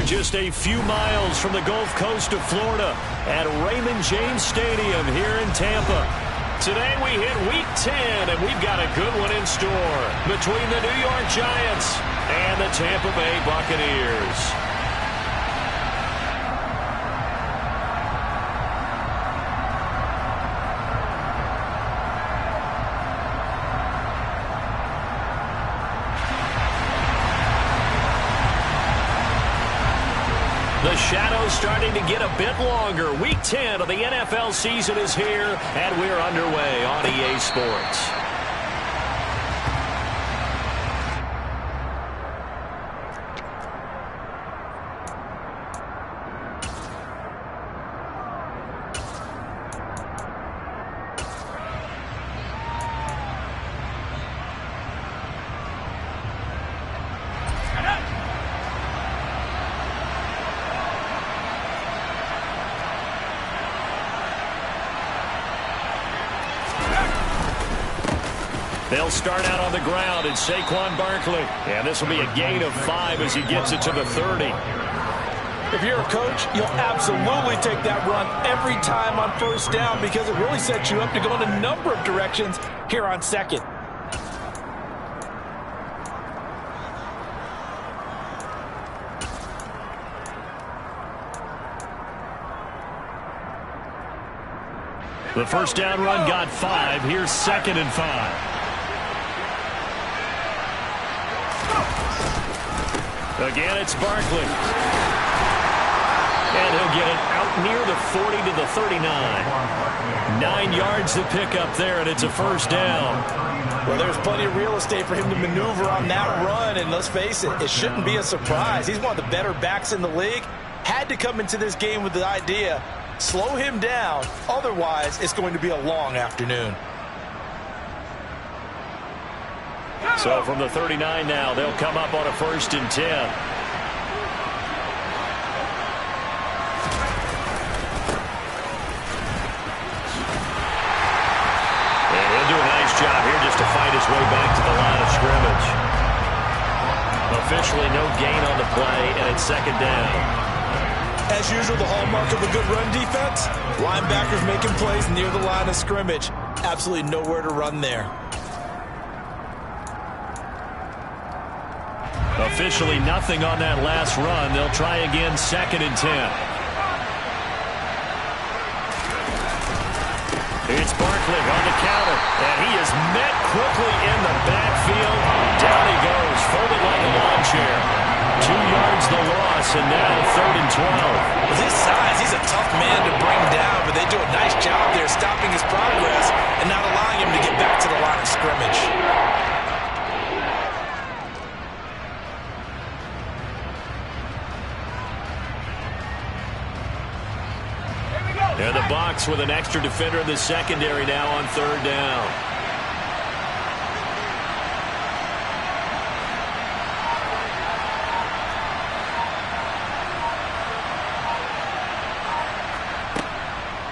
just a few miles from the Gulf Coast of Florida at Raymond James Stadium here in Tampa. Today we hit Week 10, and we've got a good one in store between the New York Giants and the Tampa Bay Buccaneers. The shadow's starting to get a bit longer. Week 10 of the NFL season is here, and we're underway on EA Sports. They'll start out on the ground, and Saquon Barkley. And this will be a gain of 5 as he gets it to the 30. If you're a coach, you'll absolutely take that run every time on first down because it really sets you up to go in a number of directions here on second. The first down run got 5. Here's 2nd and 5. Again, it's Barkley. And he'll get it out near the 40 to the 39. 9 yards to pick up there, and it's a first down. Well, there's plenty of real estate for him to maneuver on that run, and let's face it, it shouldn't be a surprise. He's one of the better backs in the league. Had to come into this game with the idea, slow him down, otherwise it's going to be a long afternoon. So from the 39 now, they'll come up on a 1st and 10. And he'll do a nice job here just to fight his way back to the line of scrimmage. Officially no gain on the play, and it's 2nd down. As usual, the hallmark of a good run defense, linebackers making plays near the line of scrimmage. Absolutely nowhere to run there. Officially nothing on that last run. They'll try again, 2nd and 10. It's Barkley on the counter, and he is met quickly in the backfield. Down he goes, folded like a lawn chair. 2 yards the loss, and now 3rd and 12. With his size, he's a tough man to bring down, but they do a nice job there stopping his progress and not allowing him to get back to the line of scrimmage. And the Bucs with an extra defender in the secondary now on 3rd down.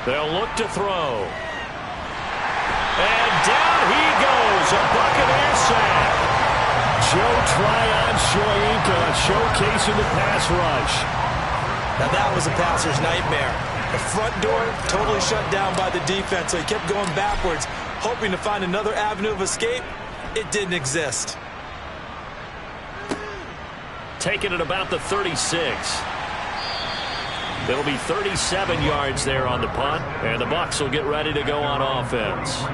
They'll look to throw. And down he goes, a Buccaneer sack. Joe Tryon-Shoyinka showcasing the pass rush. Now that was a passer's nightmare. The front door totally shut down by the defense, so he kept going backwards, hoping to find another avenue of escape. It didn't exist. Taken at about the 36. It'll be 37 yards there on the punt, and the Bucs will get ready to go on offense.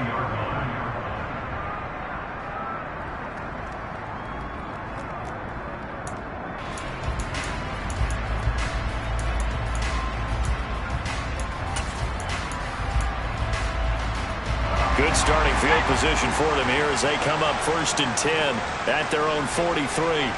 Good starting field position for them here as they come up 1st and 10 at their own 43.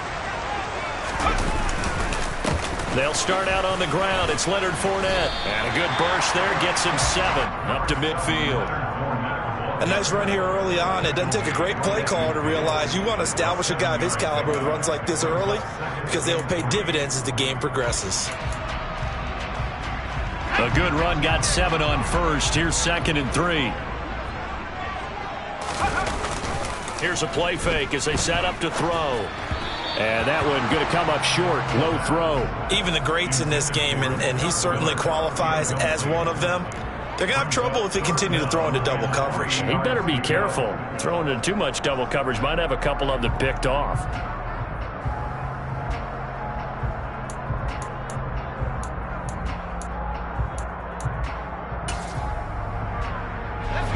They'll start out on the ground. It's Leonard Fournette. And a good burst there gets him 7 up to midfield. A nice run here early on. It doesn't take a great play caller to realize you want to establish a guy of his caliber with runs like this early because they will pay dividends as the game progresses. A good run got 7 on 1st. Here's 2nd and 3. Here's a play fake as they set up to throw. And that one going to come up short. Low throw. Even the greats in this game, and he certainly qualifies as one of them, they're going to have trouble if they continue to throw into double coverage. He better be careful. Throwing into too much double coverage might have a couple of them picked off.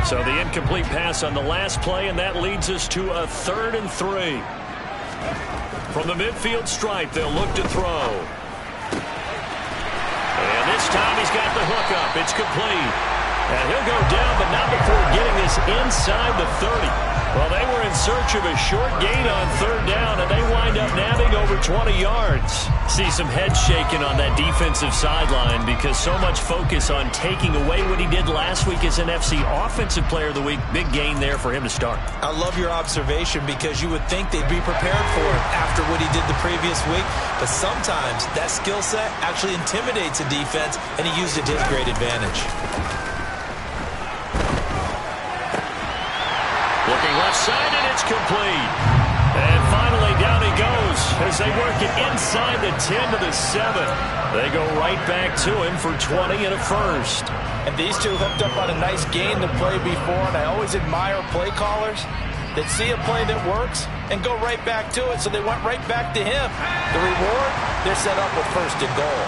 So the incomplete pass on the last play, and that leads us to a 3rd and 3. From the midfield stripe, they'll look to throw. And this time he's got the hook up. It's complete. And he'll go down, but not before getting this inside the 30. Well, they were in search of a short gain on 3rd down, and they wind up nabbing over 20 yards. See some heads shaking on that defensive sideline because so much focus on taking away what he did last week as NFC Offensive Player of the Week. Big gain there for him to start. I love your observation because you would think they'd be prepared for it after what he did the previous week. But sometimes that skill set actually intimidates a defense, and he used it to his great advantage. Looking left side, and it's complete. And finally, down he goes as they work it inside the 10 to the 7. They go right back to him for 20 and a first. And these two hooked up on a nice gain to play before, and I always admire play callers that see a play that works and go right back to it, so they went right back to him. The reward, they're set up with 1st and goal.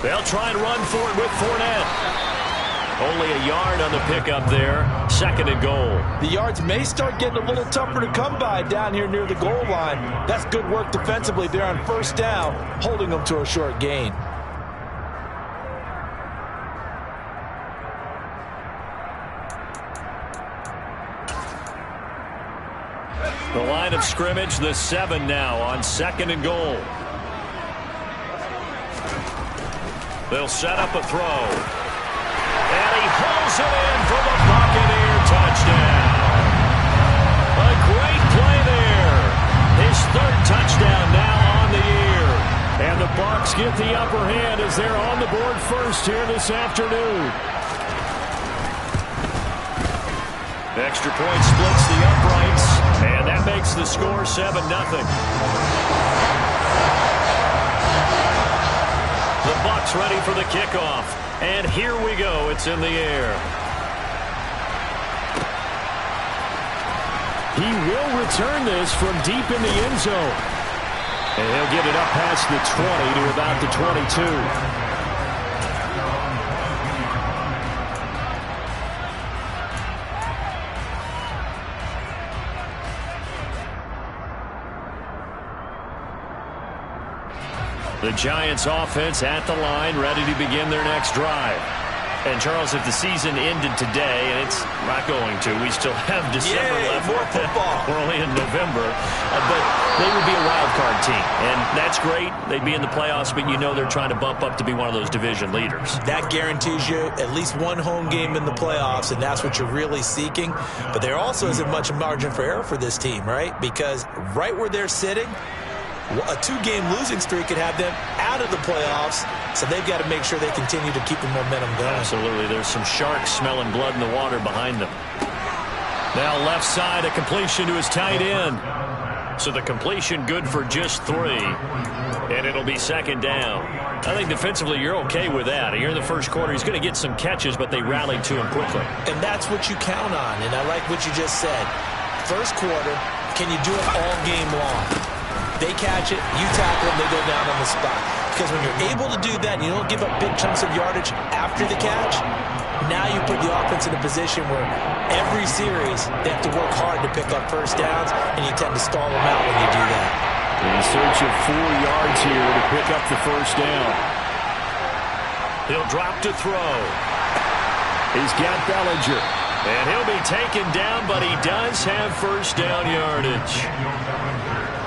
They'll try and run for it with Fournette. Only a yard on the pickup there. 2nd and goal. The yards may start getting a little tougher to come by down here near the goal line. That's good work defensively there on 1st down, holding them to a short gain. The line of scrimmage, the 7 now on 2nd and goal. They'll set up a throw. And he hauls it in for the Buccaneer touchdown. A great play there. His 3rd touchdown now on the year. And the Bucs get the upper hand as they're on the board first here this afternoon. Extra point splits the uprights, and that makes the score 7-0. The Bucs ready for the kickoff. And here we go. It's in the air. He will return this from deep in the end zone. And he'll get it up past the 20 to about the 22. The Giants offense at the line, ready to begin their next drive. And, Charles, if the season ended today, and it's not going to, we still have December left. More football. We're only in November. But they would be a wild card team. And that's great. They'd be in the playoffs, but you know they're trying to bump up to be one of those division leaders. That guarantees you at least one home game in the playoffs, and that's what you're really seeking. But there also isn't much margin for error for this team, right? Because right where they're sitting, a 2-game losing streak could have them out of the playoffs, so they've got to make sure they continue to keep the momentum going. Absolutely. There's some sharks smelling blood in the water behind them. Now left side, a completion to his tight end. So the completion good for just 3, and it'll be 2nd down. I think defensively you're okay with that. Here in the first quarter, he's going to get some catches, but they rallied to him quickly. And that's what you count on, and I like what you just said. First quarter, can you do it all game long? They catch it, you tackle them, they go down on the spot. Because when you're able to do that and you don't give up big chunks of yardage after the catch, now you put the offense in a position where every series they have to work hard to pick up 1st downs, and you tend to stall them out when you do that. In search of 4 yards here to pick up the 1st down. He'll drop to throw. He's got Bellinger. And he'll be taken down, but he does have 1st down yardage.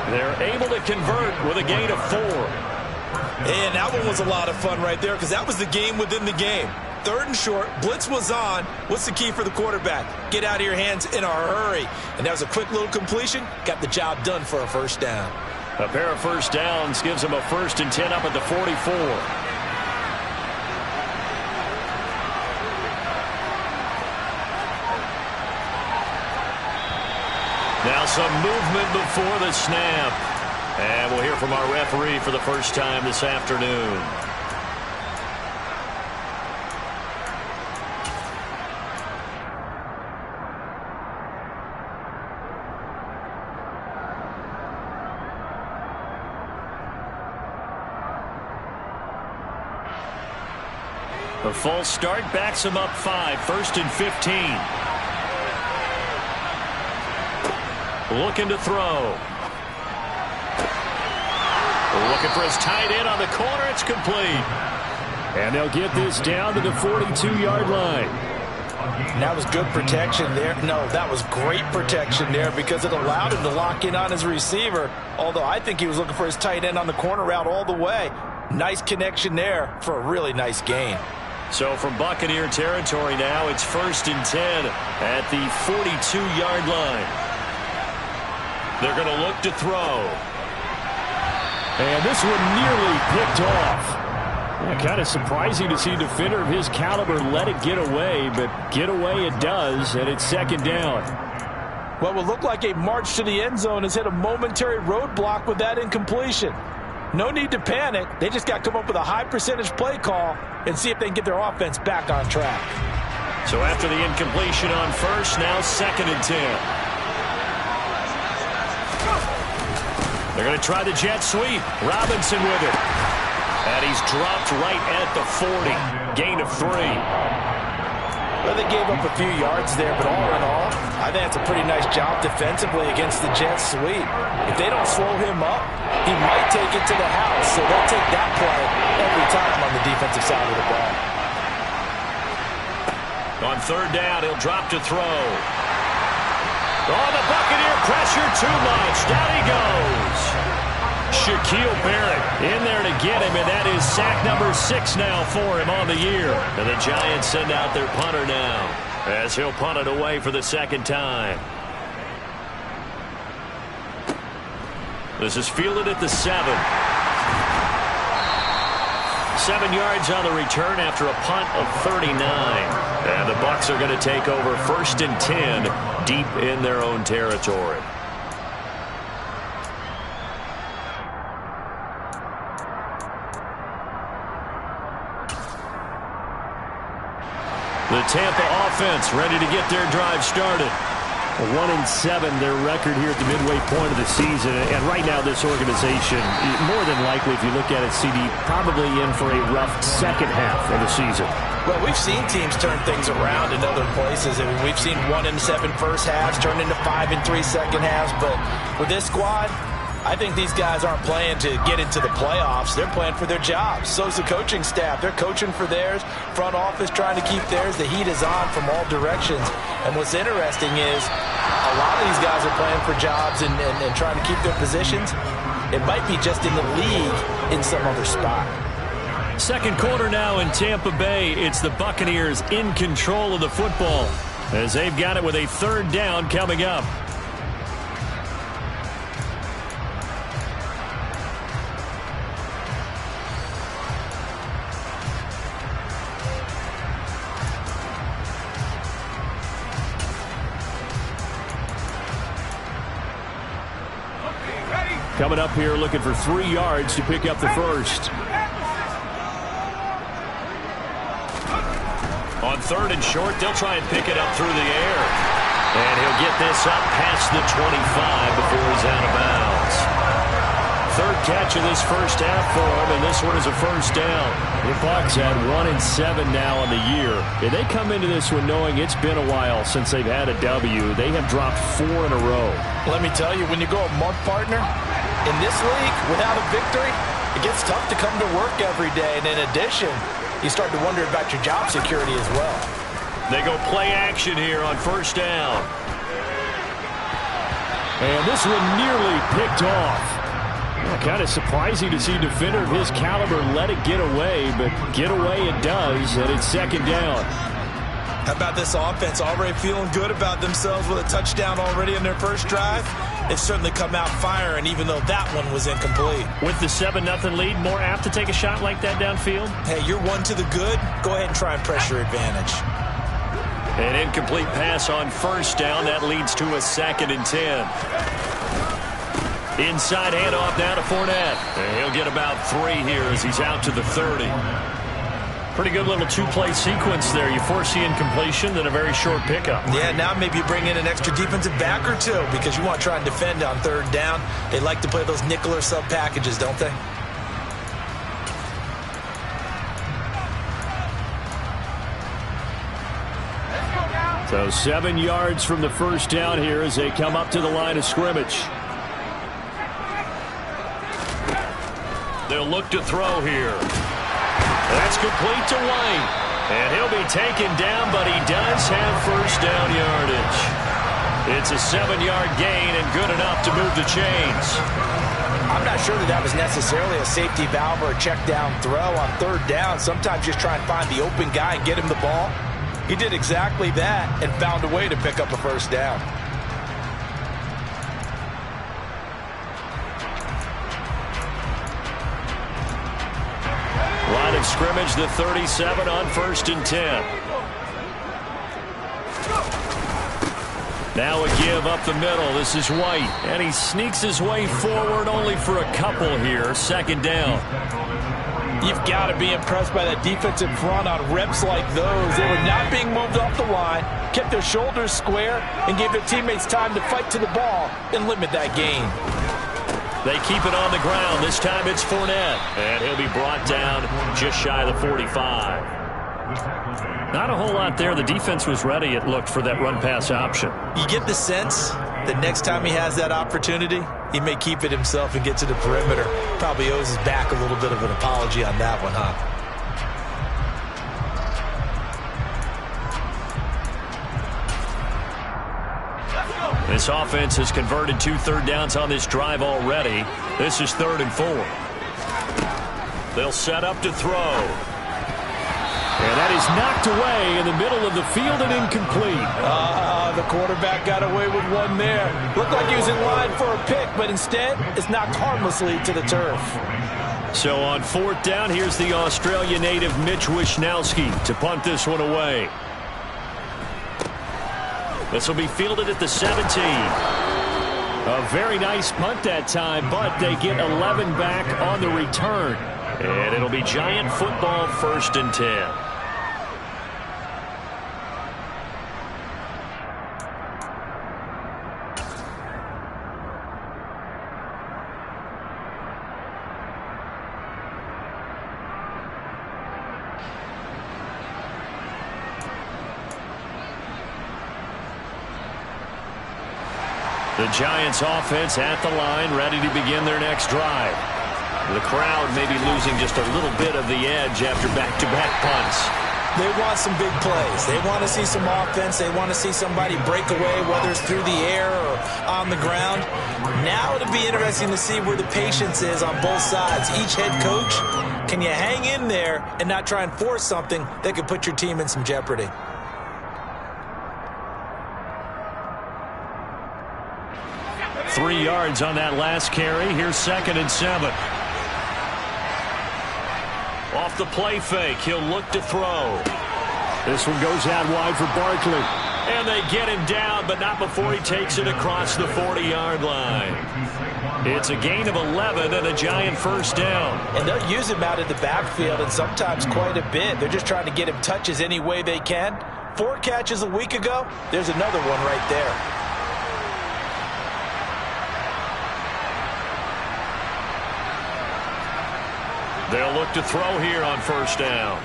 They're able to convert with a gain of 4. And that one was a lot of fun right there because that was the game within the game. 3rd and short, blitz was on. What's the key for the quarterback? Get out of your hands in a hurry. And that was a quick little completion. Got the job done for a 1st down. A pair of 1st downs gives him a 1st and 10 up at the 44. Some movement before the snap. And we'll hear from our referee for the first time this afternoon. The false start backs him up 5, 1st and 15. Looking to throw. Looking for his tight end on the corner. It's complete. And they'll get this down to the 42-yard line. And that was good protection there. No, that was great protection there because it allowed him to lock in on his receiver. Although I think he was looking for his tight end on the corner route all the way. Nice connection there for a really nice gain. So from Buccaneer territory now, it's 1st and 10 at the 42-yard line. They're going to look to throw. And this one nearly picked off. Yeah, kind of surprising to see a defender of his caliber let it get away, but get away it does, and it's 2nd down. What would look like a march to the end zone has hit a momentary roadblock with that incompletion. No need to panic. They just got to come up with a high percentage play call and see if they can get their offense back on track. So after the incompletion on 1st, now 2nd and 10. They're going to try the jet sweep. Robinson with it. And he's dropped right at the 40. Gain of 3. Well, they gave up a few yards there, but all in all, I think that's a pretty nice job defensively against the jet sweep. If they don't slow him up, he might take it to the house. So they'll take that play every time on the defensive side of the ball. On 3rd down, he'll drop to throw. Oh, the Buccaneer pressure too much. Down he goes. Shaquille Barrett in there to get him, and that is sack number 6 now for him on the year. And the Giants send out their punter now as he'll punt it away for the 2nd time. This is fielded at the 7. 7 yards on the return after a punt of 39. And the Bucs are going to take over 1st and 10 deep in their own territory. The Tampa offense ready to get their drive started. 1-7, their record here at the midway point of the season. And right now, this organization, more than likely, if you look at it, CD, probably in for a rough second half of the season. Well, we've seen teams turn things around in other places. I mean, we've seen 1-7 first halves turn into 5-3 second halves. But with this squad, I think these guys aren't playing to get into the playoffs. They're playing for their jobs. So's the coaching staff. They're coaching for theirs. Front office trying to keep theirs. The heat is on from all directions. And what's interesting is a lot of these guys are playing for jobs and trying to keep their positions. It might be just in the league in some other spot. 2nd quarter now in Tampa Bay. It's the Buccaneers in control of the football as they've got it with a 3rd down coming up. Coming up here looking for 3 yards to pick up the 1st. On 3rd and short, they'll try and pick it up through the air. And he'll get this up past the 25 before he's out of bounds. 3rd catch of this first half for him, and this one is a 1st down. The Bucs had 1-7 now on the year. And they come into this one knowing it's been a while since they've had a W. They have dropped 4 in a row. Let me tell you, when you go a month, partner, in this league, without a victory, it gets tough to come to work every day. And in addition, you start to wonder about your job security as well. They go play action here on 1st down. And this one nearly picked off. Kind of surprising to see a defender of his caliber let it get away, but get away it does, and it's 2nd down. How about this offense already feeling good about themselves with a touchdown already in their first drive? They've certainly come out firing, even though that one was incomplete. With the 7-0 lead, more apt to take a shot like that downfield? Hey, you're one to the good. Go ahead and try and press your advantage. An incomplete pass on first down. That leads to a 2nd and 10. Inside handoff now to Fournette. And he'll get about 3 here as he's out to the 30. Pretty good little two-play sequence there. You force the incompletion, then a very short pickup. Yeah, now maybe you bring in an extra defensive back or two because you want to try and defend on 3rd down. They like to play those nickel or sub packages, don't they? So 7 yards from the first down here as they come up to the line of scrimmage. They'll look to throw here. That's complete to White. And he'll be taken down, but he does have first down yardage. It's a 7-yard gain and good enough to move the chains. I'm not sure that was necessarily a safety valve or a check down throw on 3rd down. Sometimes just try and find the open guy and get him the ball. He did exactly that and found a way to pick up a first down. Line of scrimmage, the 37 on 1st and 10. Now a give up the middle. This is White. And he sneaks his way forward only for a couple here. 2nd down. You've got to be impressed by that defensive front on reps like those. They were not being moved off the line, kept their shoulders square, and gave their teammates time to fight to the ball and limit that gain. They keep it on the ground. This time it's Fournette. And he'll be brought down just shy of the 45. Not a whole lot there. The defense was ready, it looked, for that run-pass option. You get the sense that next time he has that opportunity, he may keep it himself and get to the perimeter. Probably owes his back a little bit of an apology on that one, huh? This offense has converted 2 third downs on this drive already. This is 3rd and 4. They'll set up to throw. And that is knocked away in the middle of the field and incomplete. The quarterback got away with one there. Looked like he was in line for a pick, but instead it's knocked harmlessly to the turf. So on 4th down, here's the Australia native Mitch Wishnowsky to punt this one away. This will be fielded at the 17. A very nice punt that time, but they get 11 back on the return. And it'll be Giant football, 1st and 10. The Giants offense at the line, ready to begin their next drive. The crowd may be losing just a little bit of the edge after back-to-back punts. They want some big plays. They want to see some offense. They want to see somebody break away, whether it's through the air or on the ground. Now it'll be interesting to see where the patience is on both sides. Each head coach, can you hang in there and not try and force something that could put your team in some jeopardy? Three yards on that last carry. Here's 2nd and 7. Off the play fake, he'll look to throw. This one goes out wide for Barkley. And they get him down, but not before he takes it across the 40-yard line. It's a gain of 11 and a Giant first down. And they'll use him out in the backfield, and sometimes quite a bit. They're just trying to get him touches any way they can. 4 catches a week ago, there's another one right there. They'll look to throw here on first down.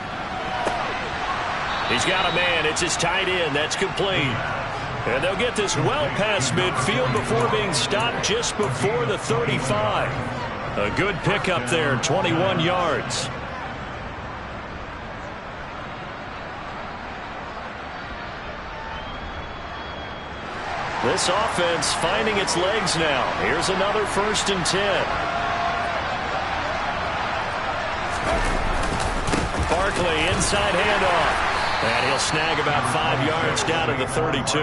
He's got a man. It's his tight end. That's complete. And they'll get this well past midfield before being stopped just before the 35. A good pickup there, 21 yards. This offense finding its legs now. Here's another 1st and 10. Barkley, inside handoff. And he'll snag about 5 yards down to the 32.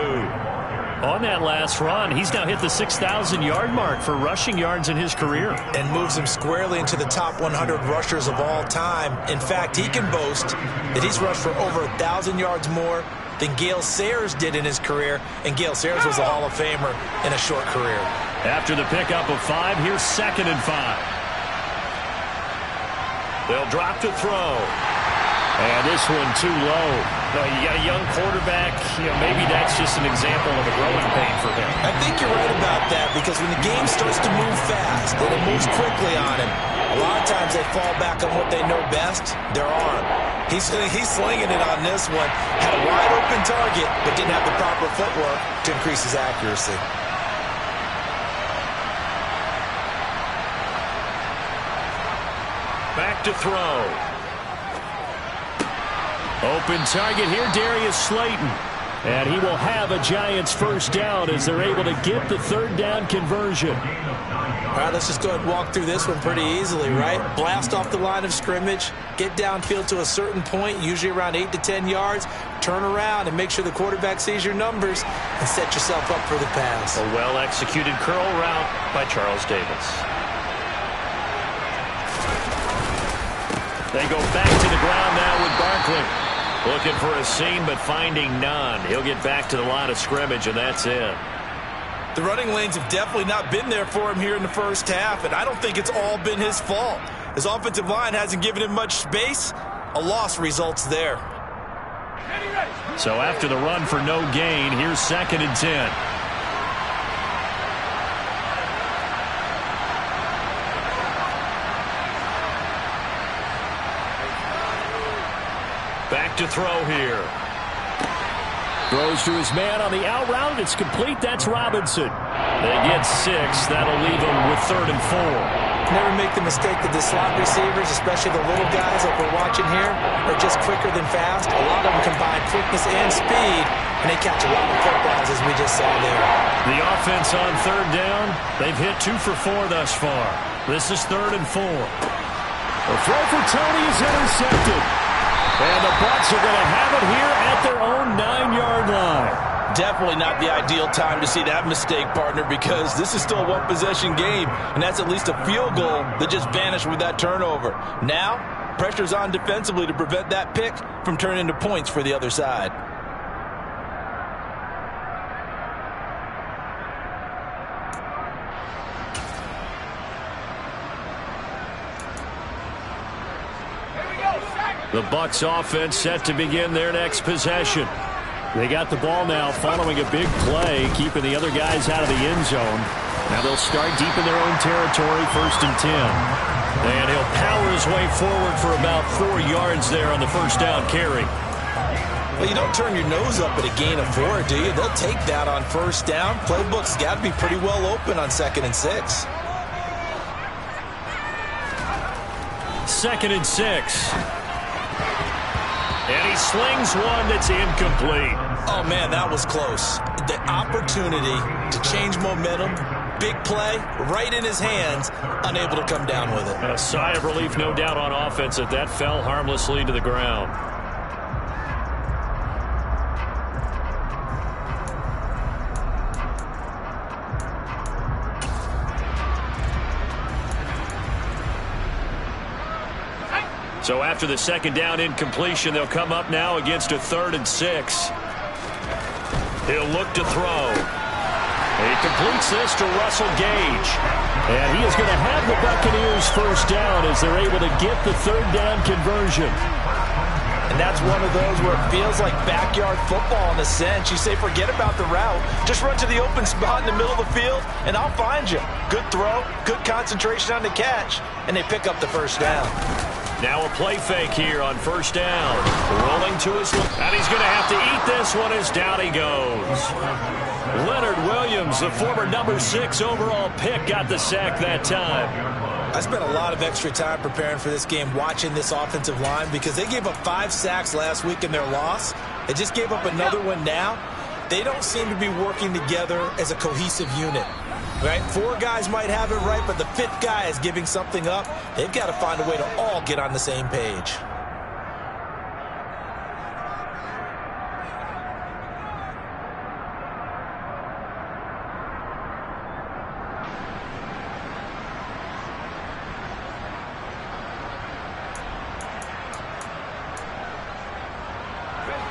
On that last run, he's now hit the 6,000-yard mark for rushing yards in his career. And moves him squarely into the top 100 rushers of all time. In fact, he can boast that he's rushed for over 1,000 yards more than Gale Sayers did in his career, and Gale Sayers was a Hall of Famer in a short career. After the pickup of 5, here's 2nd and 5. They'll drop to throw. And this one too low. No, you got a young quarterback. Maybe that's just an example of a growing pain for him. I think you're right about that, because when the game starts to move fast and it moves quickly on him, a lot of times they fall back on what they know best, their arm. He's slinging it on this one. Had a wide open target, but didn't have the proper footwork to increase his accuracy. Back to throw. Open target here, Darius Slayton. And he will have a Giants first down as they're able to get the 3rd down conversion. All right, let's just go ahead and walk through this one pretty easily, right? Blast off the line of scrimmage, get downfield to a certain point, usually around 8 to 10 yards, turn around and make sure the quarterback sees your numbers and set yourself up for the pass. A well-executed curl route by Charles Davis. They go back to the ground now with Barkley. Looking for a seam, but finding none. He'll get back to the line of scrimmage, and that's it. The running lanes have definitely not been there for him here in the first half, and I don't think it's all been his fault. His offensive line hasn't given him much space. A loss results there. So after the run for no gain, here's 2nd and 10. Back to throw here. Throws to his man on the out route. It's complete. That's Robinson. They get 6. That'll leave them with 3rd and 4. Never make the mistake that the slot receivers, especially the little guys like we're watching here, are just quicker than fast. A lot of them combine quickness and speed, and they catch a lot of footballs, as we just saw there. The offense on 3rd down, they've hit 2 for 4 thus far. This is 3rd and 4. The throw for Tony is intercepted. And the Bucs are going to have it here at their own 9-yard line. Definitely not the ideal time to see that mistake, partner, because this is still a one-possession game, and that's at least a field goal that just vanished with that turnover. Now, pressure's on defensively to prevent that pick from turning into points for the other side. The Bucs offense set to begin their next possession. They got the ball now following a big play, keeping the other guys out of the end zone. Now they'll start deep in their own territory, 1st and 10. And he'll power his way forward for about 4 yards there on the first down carry. Well, you don't turn your nose up at a gain of 4, do you? They'll take that on 1st down. Playbook's got to be pretty well open on 2nd and 6. 2nd and 6. And he slings one that's incomplete. Oh, man, that was close. The opportunity to change momentum, big play, right in his hands, unable to come down with it. A sigh of relief, no doubt, on offense that that fell harmlessly to the ground. So after the 2nd down incompletion, they'll come up now against a 3rd and 6. He'll look to throw. He completes this to Russell Gage. And he is going to have the Buccaneers first down as they're able to get the 3rd down conversion. And that's one of those where it feels like backyard football in a sense. You say, forget about the route. Just run to the open spot in the middle of the field, and I'll find you. Good throw, good concentration on the catch, and they pick up the first down. Now a play fake here on 1st down. Rolling to his left. And he's going to have to eat this one as down he goes. Leonard Williams, the former number 6 overall pick, got the sack that time. I spent a lot of extra time preparing for this game, watching this offensive line, because they gave up 5 sacks last week in their loss. They just gave up another one now. They don't seem to be working together as a cohesive unit. Right? 4 guys might have it right, but the 5th guy is giving something up. They've got to find a way to all get on the same page.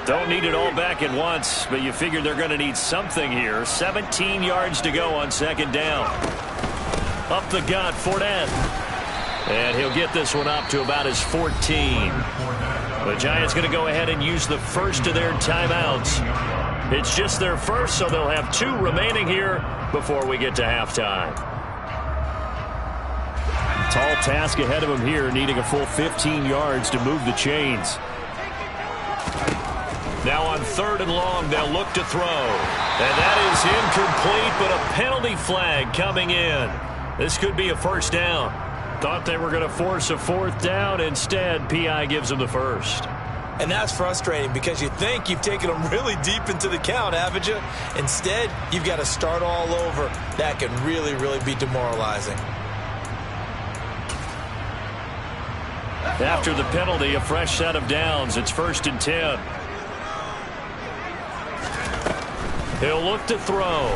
Don't need it all back at once, but you figure they're going to need something here. 17 yards to go on second down. Up the gut, Fournette. And he'll get this one up to about his 14. The Giants going to go ahead and use the first of their timeouts. It's just their first, so they'll have 2 remaining here before we get to halftime. Tall task ahead of him here, needing a full 15 yards to move the chains. Now on 3rd and long, they'll look to throw. And that is incomplete, but a penalty flag coming in. This could be a first down. Thought they were going to force a 4th down. Instead, P.I. gives them the first. And that's frustrating because you think you've taken them really deep into the count, haven't you? Instead, you've got to start all over. That can really, really be demoralizing. After the penalty, a fresh set of downs. It's 1st and 10. He'll look to throw.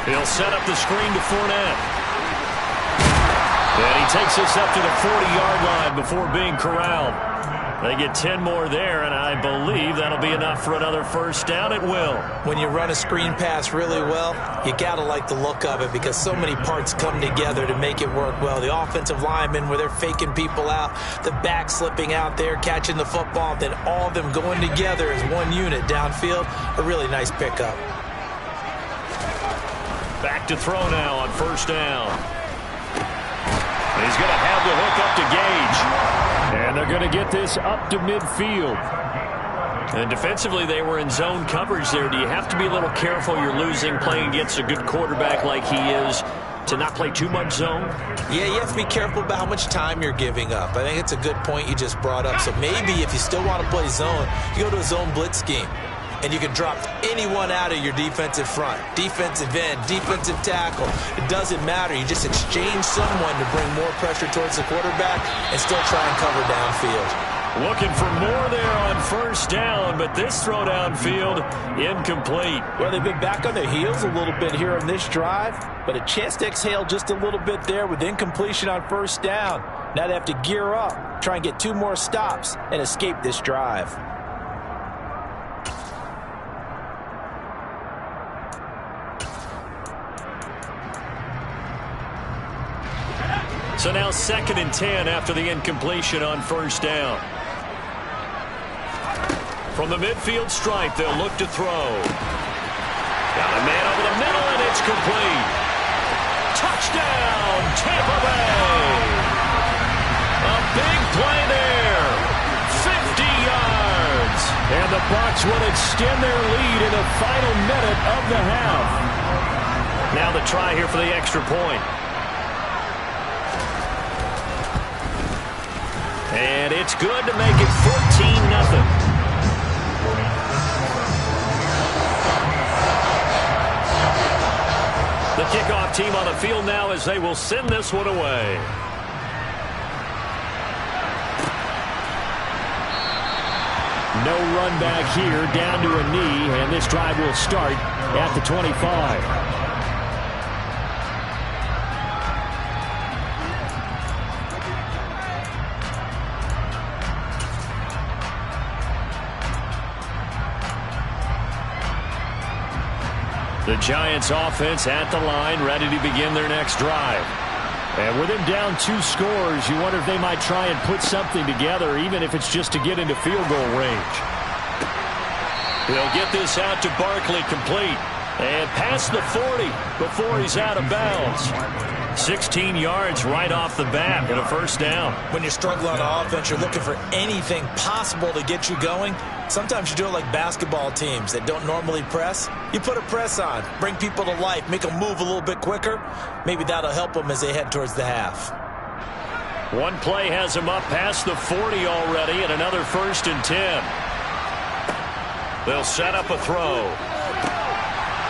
He'll set up the screen to Fournette. And he takes us up to the 40-yard line before being corralled. They get 10 more there, and I believe that'll be enough for another first down. It will. When you run a screen pass really well, you got to like the look of it because so many parts come together to make it work well. The offensive linemen, where they're faking people out, the back slipping out there, catching the football, then all of them going together as one unit downfield. A really nice pickup. Back to throw now on 1st down. He's going to have the hook up to Gage. And they're going to get this up to midfield. And defensively, they were in zone coverage there. Do you have to be a little careful? You're losing, playing against a good quarterback like he is, to not play too much zone? Yeah, you have to be careful about how much time you're giving up. I think it's a good point you just brought up. So maybe if you still want to play zone, you go to a zone blitz scheme. And you can drop anyone out of your defensive front. Defensive end, defensive tackle. It doesn't matter. You just exchange someone to bring more pressure towards the quarterback and still try and cover downfield. Looking for more there on 1st down, but this throw downfield incomplete. Well, they've been back on their heels a little bit here on this drive, but a chance to exhale just a little bit there with incompletion on 1st down. Now they have to gear up, try and get 2 more stops, and escape this drive. So now 2nd and 10 after the incompletion on 1st down. From the midfield stripe, they'll look to throw. Got a man over the middle, and it's complete. Touchdown, Tampa Bay. A big play there. 50 yards. And the Bucs will extend their lead in the final minute of the half. Now the try here for the extra point. And it's good to make it 14-0. The kickoff team on the field now as they will send this one away. No run back here, down to a knee, and this drive will start at the 25. The Giants offense at the line, ready to begin their next drive. And with them down 2 scores, you wonder if they might try and put something together, even if it's just to get into field goal range. He'll get this out to Barkley, complete. And past the 40 before he's out of bounds. 16 yards right off the bat and a first down. When you're struggling on offense, you're looking for anything possible to get you going. Sometimes you do it like basketball teams that don't normally press. You put a press on, bring people to life, make them move a little bit quicker. Maybe that'll help them as they head towards the half. One play has him up past the 40 already, and another 1st and 10. They'll set up a throw.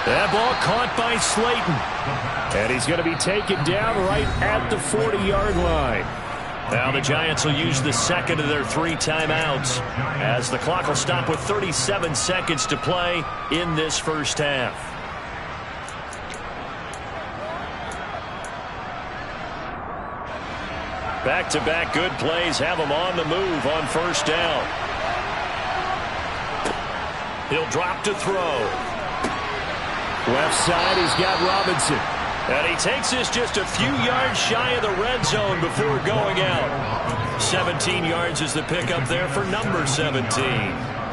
That ball caught by Slayton. And he's going to be taken down right at the 40-yard line. Now the Giants will use the 2nd of their 3 timeouts as the clock will stop with 37 seconds to play in this first half. Back-to-back good plays have them on the move on 1st down. He'll drop to throw. Left side, he's got Robinson. And he takes this just a few yards shy of the red zone before going out. 17 yards is the pickup there for number 17.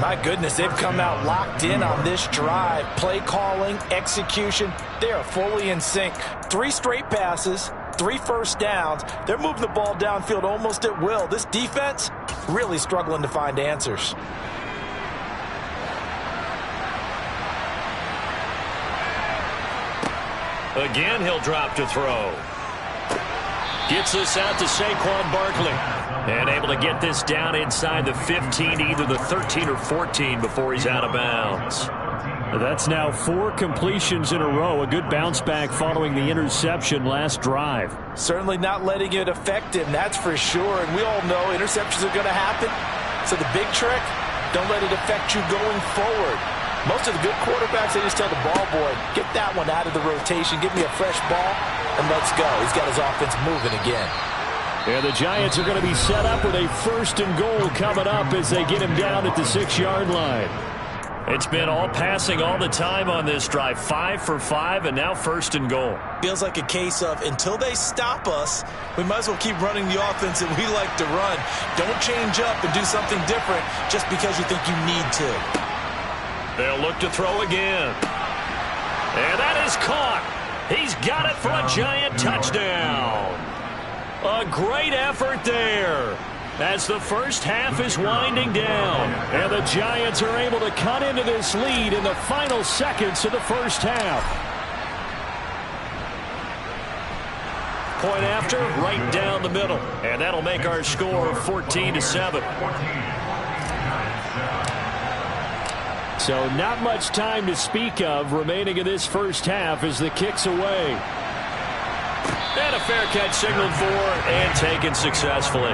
My goodness, they've come out locked in on this drive. Play calling, execution, they are fully in sync. 3 straight passes, 3 first downs. They're moving the ball downfield almost at will. This defense really struggling to find answers. Again, he'll drop to throw. Gets this out to Saquon Barkley. And able to get this down inside the 15, either the 13 or 14 before he's out of bounds. That's now 4 completions in a row. A good bounce back following the interception last drive. Certainly not letting it affect him, that's for sure. And we all know interceptions are going to happen. So the big trick, don't let it affect you going forward. Most of the good quarterbacks, they just tell the ball boy, get that one out of the rotation, give me a fresh ball, and let's go. He's got his offense moving again. And the Giants are going to be set up with a 1st and goal coming up as they get him down at the 6-yard line. It's been all passing all the time on this drive. 5 for 5, and now 1st and goal. Feels like a case of until they stop us, we might as well keep running the offense that we like to run. Don't change up and do something different just because you think you need to. They'll look to throw again. And that is caught. He's got it for a Giant touchdown. A great effort there as the first half is winding down. And the Giants are able to cut into this lead in the final seconds of the first half. Point after, right down the middle. And that'll make our score 14-7. So not much time to speak of remaining in this first half as the kick's away. And a fair catch signaled for and taken successfully.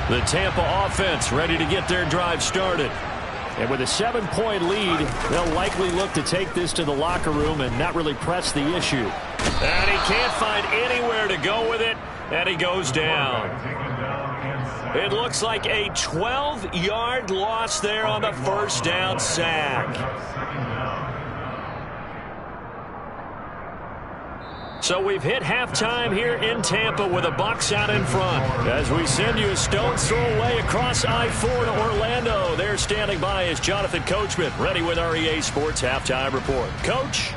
The Tampa offense ready to get their drive started. And with a 7-point lead, they'll likely look to take this to the locker room and not really press the issue. And he can't find anywhere to go with it, and he goes down. It looks like a 12-yard loss there on the first down sack. So we've hit halftime here in Tampa with the Bucs out in front. As we send you a stone's throw away across I-4 to Orlando. There standing by is Jonathan Coachman, ready with our EA Sports Halftime Report. Coach?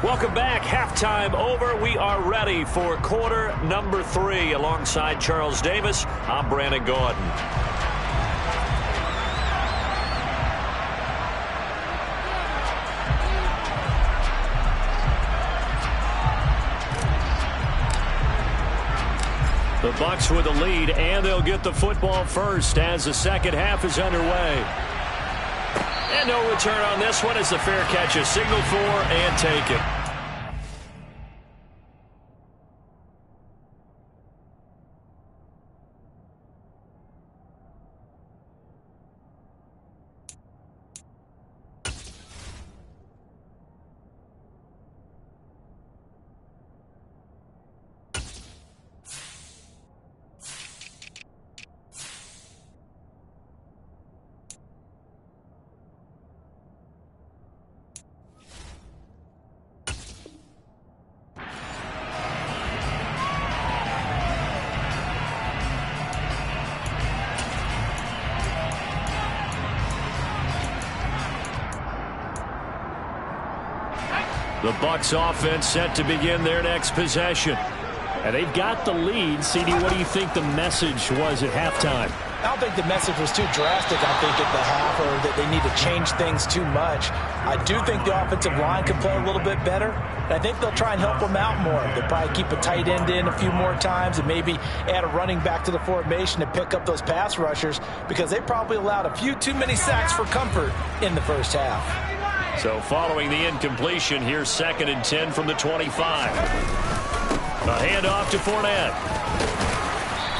Welcome back. Halftime over. We are ready for quarter number 3. Alongside Charles Davis, I'm Brandon Gordon. The Bucs with the lead, and they'll get the football first as the second half is underway. And no return on this one as the fair catch is signaled for and taken. The Bucs offense set to begin their next possession. And they've got the lead. CD, what do you think the message was at halftime? I don't think the message was too drastic, I think, at the half, or that they need to change things too much. I do think the offensive line could play a little bit better. And I think they'll try and help him out more. They'll probably keep a tight end in a few more times and maybe add a running back to the formation to pick up those pass rushers because they probably allowed a few too many sacks for comfort in the first half. So following the incompletion, here's 2nd and 10 from the 25. A handoff to Fournette.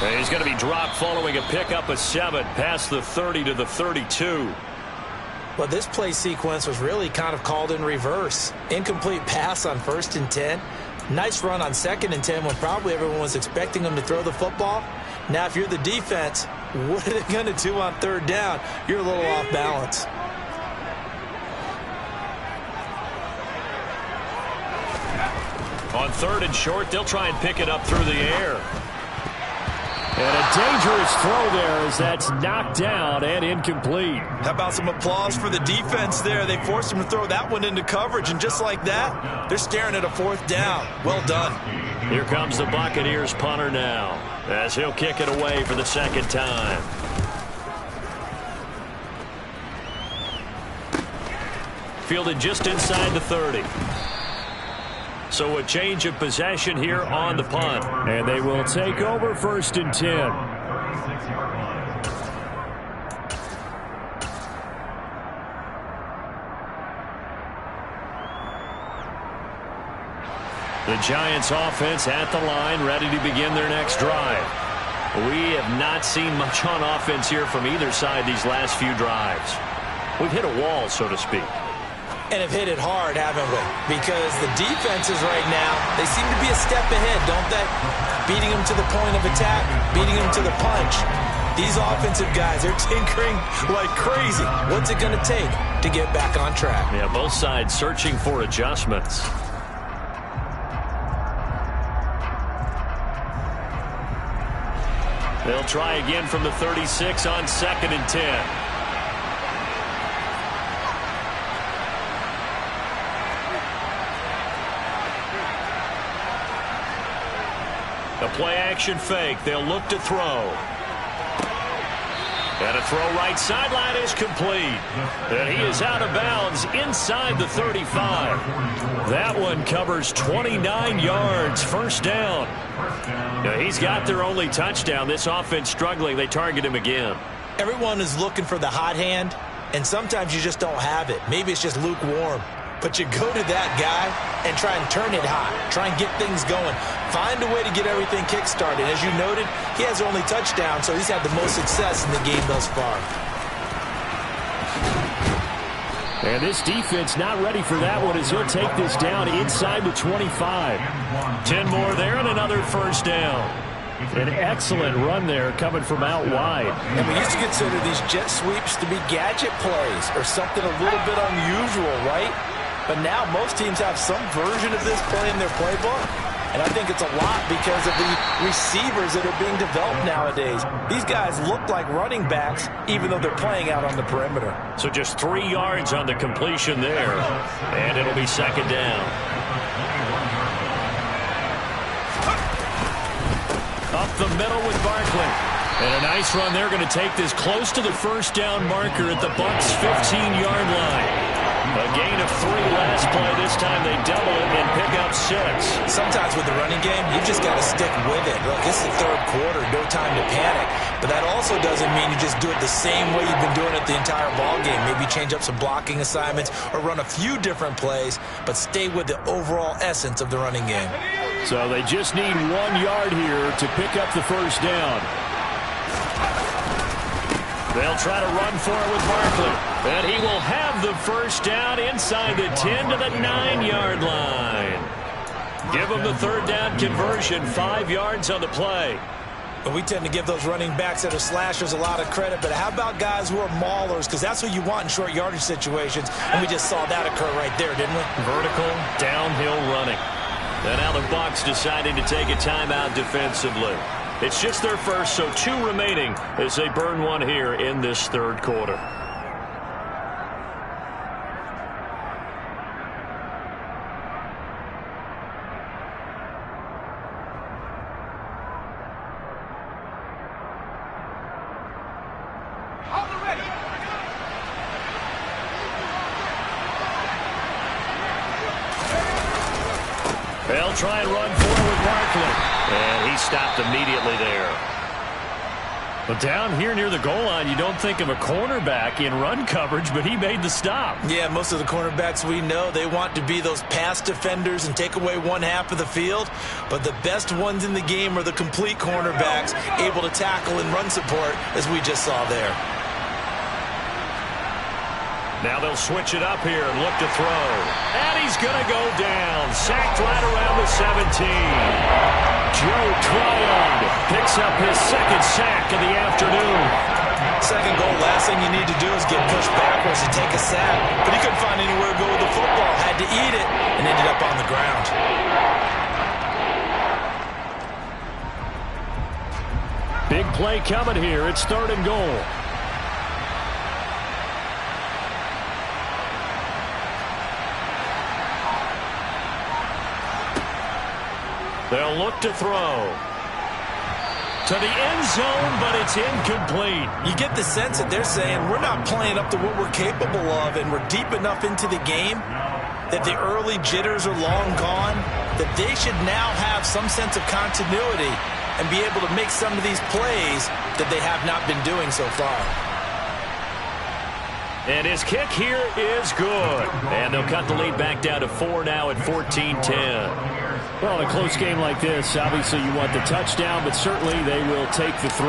And he's going to be dropped following a pickup of 7 past the 30 to the 32. Well, this play sequence was really kind of called in reverse. Incomplete pass on 1st and 10. Nice run on 2nd and 10 when probably everyone was expecting them to throw the football. Now, if you're the defense, what are they going to do on 3rd down? You're a little off balance. On 3rd and short, they'll try and pick it up through the air. And a dangerous throw there as that's knocked down and incomplete. How about some applause for the defense there? They forced him to throw that one into coverage, and just like that, they're staring at a 4th down. Well done. Here comes the Buccaneers punter now as he'll kick it away for the 2nd time. Fielded just inside the 30. So a change of possession here on the punt. And they will take over 1st and 10. The Giants offense at the line, ready to begin their next drive. We have not seen much on offense here from either side these last few drives. We've hit a wall, so to speak. And have hit it hard, haven't we? Because the defenses right now, they seem to be a step ahead, don't they? Beating them to the point of attack, beating them to the punch. These offensive guys, they're tinkering like crazy. What's it going to take to get back on track? Yeah, both sides searching for adjustments. They'll try again from the 36 on 2nd and 10. A play-action fake. They'll look to throw. And a throw right sideline is complete. And he is out of bounds inside the 35. That one covers 29 yards. 1st down. Now, he's got their only touchdown. This offense struggling. They target him again. Everyone is looking for the hot hand, and sometimes you just don't have it. Maybe it's just lukewarm. But you go to that guy and try and turn it hot. Try and get things going. Find a way to get everything kick-started. As you noted, he has only touchdown, so he's had the most success in the game thus far. And this defense not ready for that one as he'll take this down inside the 25. 10 more there and another 1st down. An excellent run there coming from out wide. And we used to consider these jet sweeps to be gadget plays or something a little bit unusual, right? But now most teams have some version of this play in their playbook. And I think it's a lot because of the receivers that are being developed nowadays. These guys look like running backs even though they're playing out on the perimeter. So just 3 yards on the completion there. And it'll be 2nd down. Up the middle with Barkley. And a nice run. They're going to take this close to the 1st down marker at the Bucs' 15-yard line. A gain of 3 last play. This time they double it and pick up 6. Sometimes with the running game, you just got to stick with it. Look, it's the 3rd quarter, no time to panic. But that also doesn't mean you just do it the same way you've been doing it the entire ball game. Maybe change up some blocking assignments or run a few different plays, but stay with the overall essence of the running game. So they just need 1 yard here to pick up the 1st down. They'll try to run for it with Barkley. And he will have the 1st down inside the 10 to the 9-yard line. Give him the 3rd down conversion, 5 yards on the play. But we tend to give those running backs that are slashers a lot of credit. But how about guys who are maulers? Because that's what you want in short yardage situations. And we just saw that occur right there, didn't we? Vertical, downhill running. And now the Bucs deciding to take a timeout defensively. It's just their first, so 2 remaining as they burn one here in this 3rd quarter. They'll try and run forward with Barkley. And he stopped immediately there. But down here near the goal line, you don't think of a cornerback in run coverage, but he made the stop. Yeah, most of the cornerbacks we know, they want to be those pass defenders and take away one half of the field. But the best ones in the game are the complete cornerbacks, able to tackle and run support, as we just saw there. Now they'll switch it up here and look to throw. And he's going to go down. Sacked right around the 17. Joe Tryon picks up his second sack of the afternoon. Second goal, last thing you need to do is get pushed backwards to take a sack. But he couldn't find anywhere to go with the football. Had to eat it and ended up on the ground. Big play coming here. It's 3rd and goal. They'll look to throw. To the end zone, but it's incomplete. You get the sense that they're saying we're not playing up to what we're capable of, and we're deep enough into the game that the early jitters are long gone, that they should now have some sense of continuity and be able to make some of these plays that they have not been doing so far. And his kick here is good. And they'll cut the lead back down to 4 now at 14-10. Well, in a close game like this, obviously you want the touchdown, but certainly they will take the 3.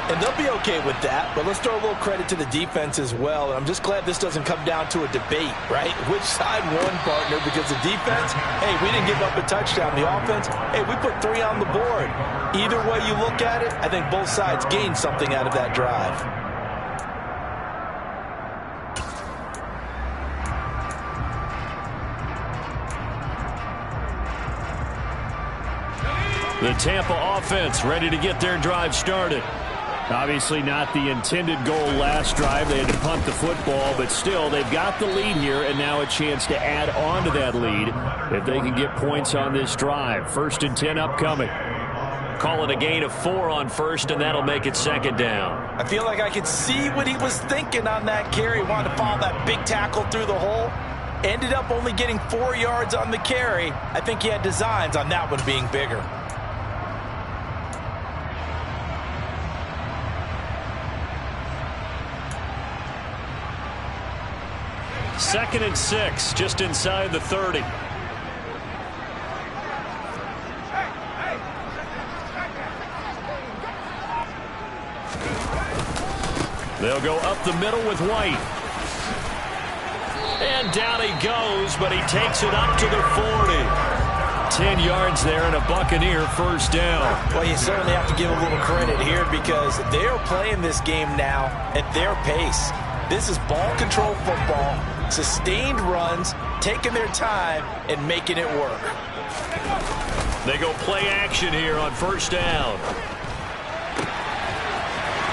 And they'll be okay with that, but let's throw a little credit to the defense as well. And I'm just glad this doesn't come down to a debate, right? Which side won, partner? Because the defense, hey, we didn't give up a touchdown. The offense, hey, we put 3 on the board. Either way you look at it, I think both sides gained something out of that drive. The Tampa offense ready to get their drive started. Obviously not the intended goal last drive. They had to punt the football, but still they've got the lead here and now a chance to add on to that lead if they can get points on this drive. 1st and 10 upcoming. Call it a gain of 4 on 1st, and that'll make it 2nd down. I feel like I could see what he was thinking on that carry. Wanted to follow that big tackle through the hole. Ended up only getting 4 yards on the carry. I think he had designs on that one being bigger. 2nd and 6, just inside the 30. They'll go up the middle with White. And down he goes, but he takes it up to the 40. 10 yards there and a Buccaneer 1st down. Well, you certainly have to give a little credit here because they are playing this game now at their pace. This is ball control football, sustained runs, taking their time and making it work. They go play action here on 1st down.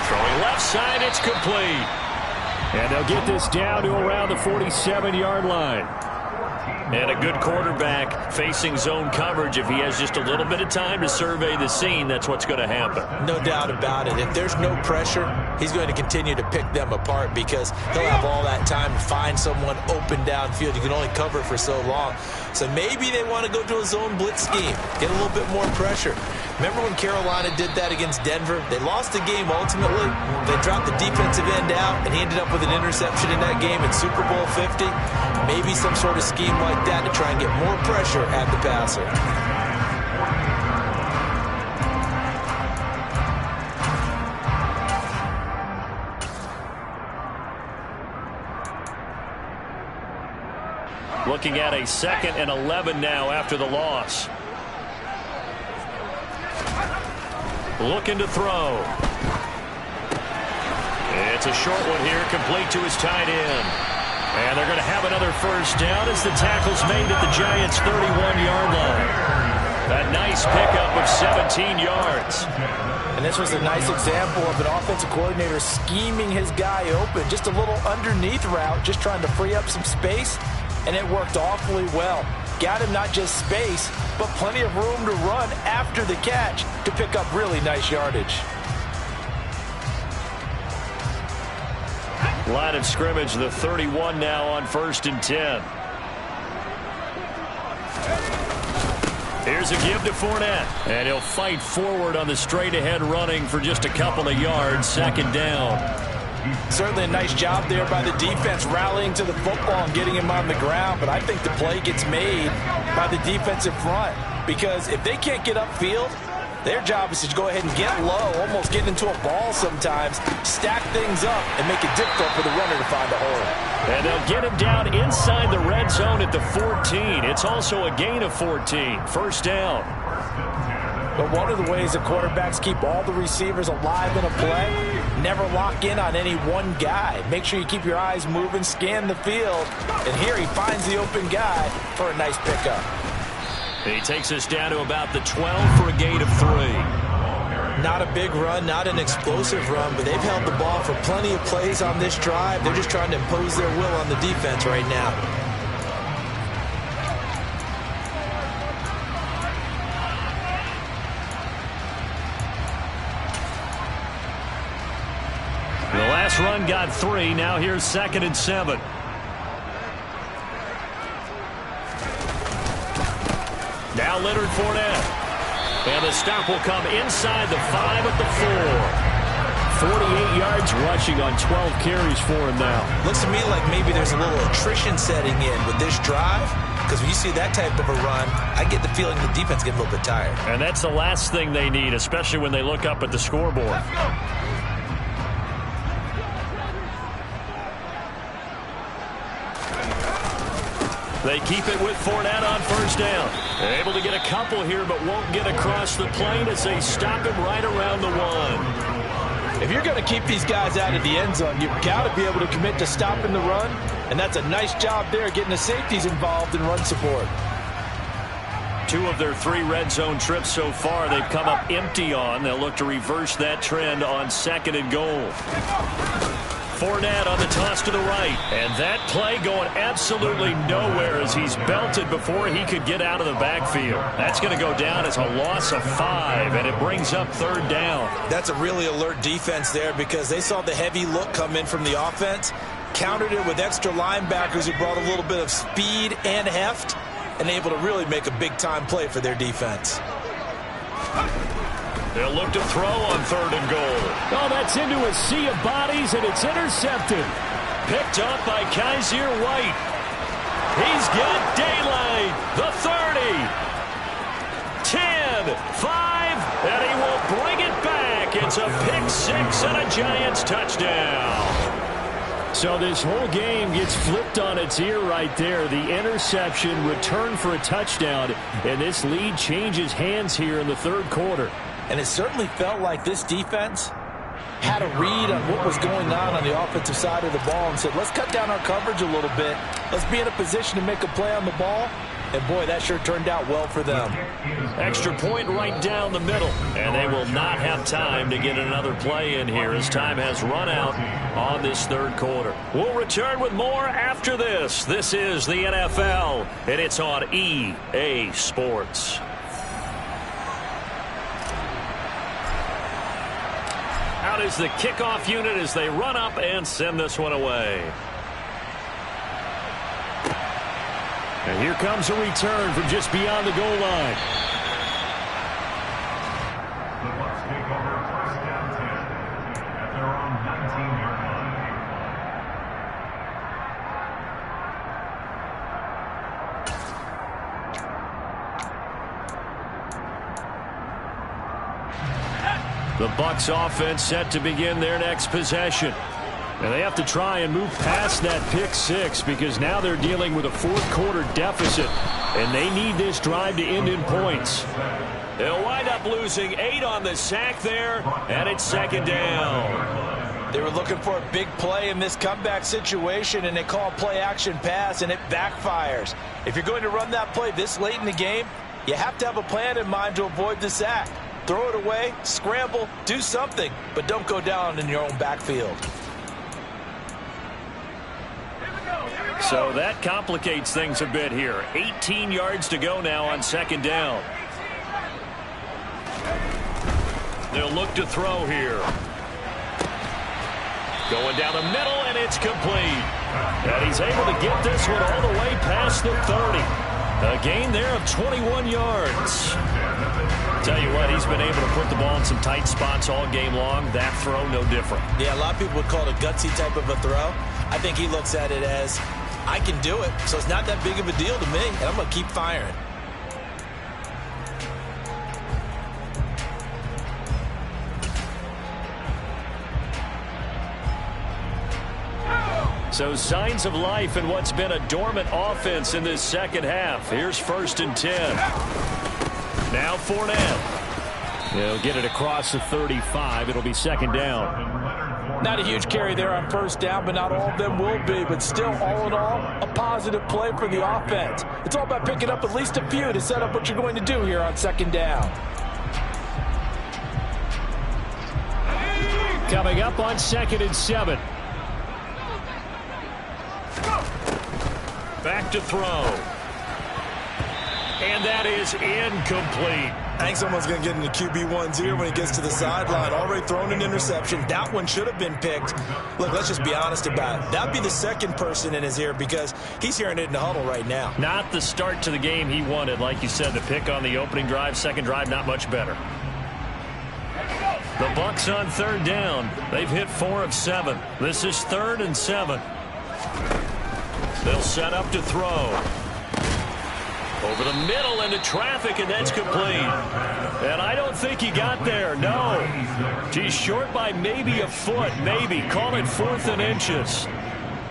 Throwing left side, it's complete. And they'll get this down to around the 47-yard line. And a good quarterback facing zone coverage. If he has just a little bit of time to survey the scene, that's what's going to happen. No doubt about it. If there's no pressure, he's going to continue to pick them apart because he'll have all that time to find someone open downfield. You can only cover for so long. So maybe they want to go to a zone blitz scheme, get a little bit more pressure. Remember when Carolina did that against Denver? They lost the game ultimately. They dropped the defensive end out, and he ended up with an interception in that game in Super Bowl 50. Maybe some sort of scheme like that to try and get more pressure at the passer. Looking at a 2nd and 11 now after the loss. Looking to throw. It's a short one here, complete to his tight end. And they're going to have another 1st down as the tackle's made at the Giants' 31-yard line. A nice pickup of 17 yards. And this was a nice example of an offensive coordinator scheming his guy open. Just a little underneath route, just trying to free up some space, and it worked awfully well. Got him not just space, but plenty of room to run after the catch to pick up really nice yardage. Line of scrimmage, the 31 now on 1st and 10. Here's a give to Fournette. And he'll fight forward on the straight-ahead running for just a couple of yards. Second down. Certainly a nice job there by the defense rallying to the football and getting him on the ground. But I think the play gets made by the defensive front. Because if they can't get upfield, their job is to go ahead and get low, almost get into a ball sometimes, stack things up, and make it difficult for the runner to find a hole. And they'll get him down inside the red zone at the 14. It's also a gain of 14. First down. But one of the ways the quarterbacks keep all the receivers alive in a play, never lock in on any one guy. Make sure you keep your eyes moving, scan the field, and here he finds the open guy for a nice pickup. He takes us down to about the 12 for a gain of 3. Not a big run, not an explosive run, but they've held the ball for plenty of plays on this drive. They're just trying to impose their will on the defense right now. The last run got 3. Now here's 2nd and 7. Now Leonard Fournette. And the stop will come inside the 5 at the 4. 48 yards rushing on 12 carries for him now. Looks to me like maybe there's a little attrition setting in with this drive. Because when you see that type of a run, I get the feeling the defense gets a little bit tired. And that's the last thing they need, especially when they look up at the scoreboard. They keep it with Fournette on first down. They're able to get a couple here, but won't get across the plane as they stop him right around the 1. If you're going to keep these guys out of the end zone, you've got to be able to commit to stopping the run. And that's a nice job there, getting the safeties involved in run support. 2 of their 3 red zone trips so far, they've come up empty on. They'll look to reverse that trend on 2nd and goal. Fournette on the toss to the right. And that play going absolutely nowhere as he's belted before he could get out of the backfield. That's going to go down as a loss of 5, and it brings up 3rd down. That's a really alert defense there because they saw the heavy look come in from the offense, countered it with extra linebackers who brought a little bit of speed and heft, and able to really make a big-time play for their defense. They'll look to throw on 3rd and goal. Oh, that's into a sea of bodies, and it's intercepted. Picked up by Kaiser White. He's got daylight. The 30. 10, 5, and he will bring it back. It's a pick 6 and a Giants touchdown. So this whole game gets flipped on its ear right there. The interception, return for a touchdown, and this lead changes hands here in the 3rd quarter. And it certainly felt like this defense had a read on what was going on the offensive side of the ball and said, let's cut down our coverage a little bit. Let's be in a position to make a play on the ball. And, boy, that sure turned out well for them. Extra point right down the middle. And they will not have time to get another play in here as time has run out on this 3rd quarter. We'll return with more after this. This is the NFL, and it's on EA Sports. Out is the kickoff unit as they run up and send this one away. And here comes a return from just beyond the goal line. The Bucs take over 1st down 10 at their own 19-yard line. The Bucs offense set to begin their next possession. And they have to try and move past that pick 6 because now they're dealing with a 4th quarter deficit. And they need this drive to end in points. They'll wind up losing 8 on the sack there, and it's 2nd down. They were looking for a big play in this comeback situation, and they call a play-action pass, and it backfires. If you're going to run that play this late in the game, you have to have a plan in mind to avoid the sack. Throw it away, scramble, do something, but don't go down in your own backfield. So that complicates things a bit here. 18 yards to go now on 2nd down. They'll look to throw here. Going down the middle, and it's complete. And he's able to get this one all the way past the 30. A gain there of 21 yards. Tell you what, he's been able to put the ball in some tight spots all game long. That throw, no different. Yeah, a lot of people would call it a gutsy type of a throw. I think he looks at it as, I can do it, so it's not that big of a deal to me, and I'm going to keep firing. So signs of life in what's been a dormant offense in this second half. Here's 1st and 10. Now Fournette. He'll get it across the 35. It'll be 2nd down. Not a huge carry there on 1st down, but not all of them will be. But still, all in all, a positive play for the offense. It's all about picking up at least a few to set up what you're going to do here on 2nd down. Coming up on 2nd and 7. Back to throw. And that is incomplete. I think someone's going to get into QB1's ear when he gets to the sideline. Already thrown an interception. That one should have been picked. Look, let's just be honest about it. That'd be the second person in his ear because he's hearing it in the huddle right now. Not the start to the game he wanted. Like you said, the pick on the opening drive, second drive, not much better. The Bucs on 3rd down. They've hit 4 of 7. This is 3rd and 7. They'll set up to throw. Over the middle into traffic, and that's complete. And I don't think he got there, no. He's short by maybe a foot, maybe. Call it 4th and inches.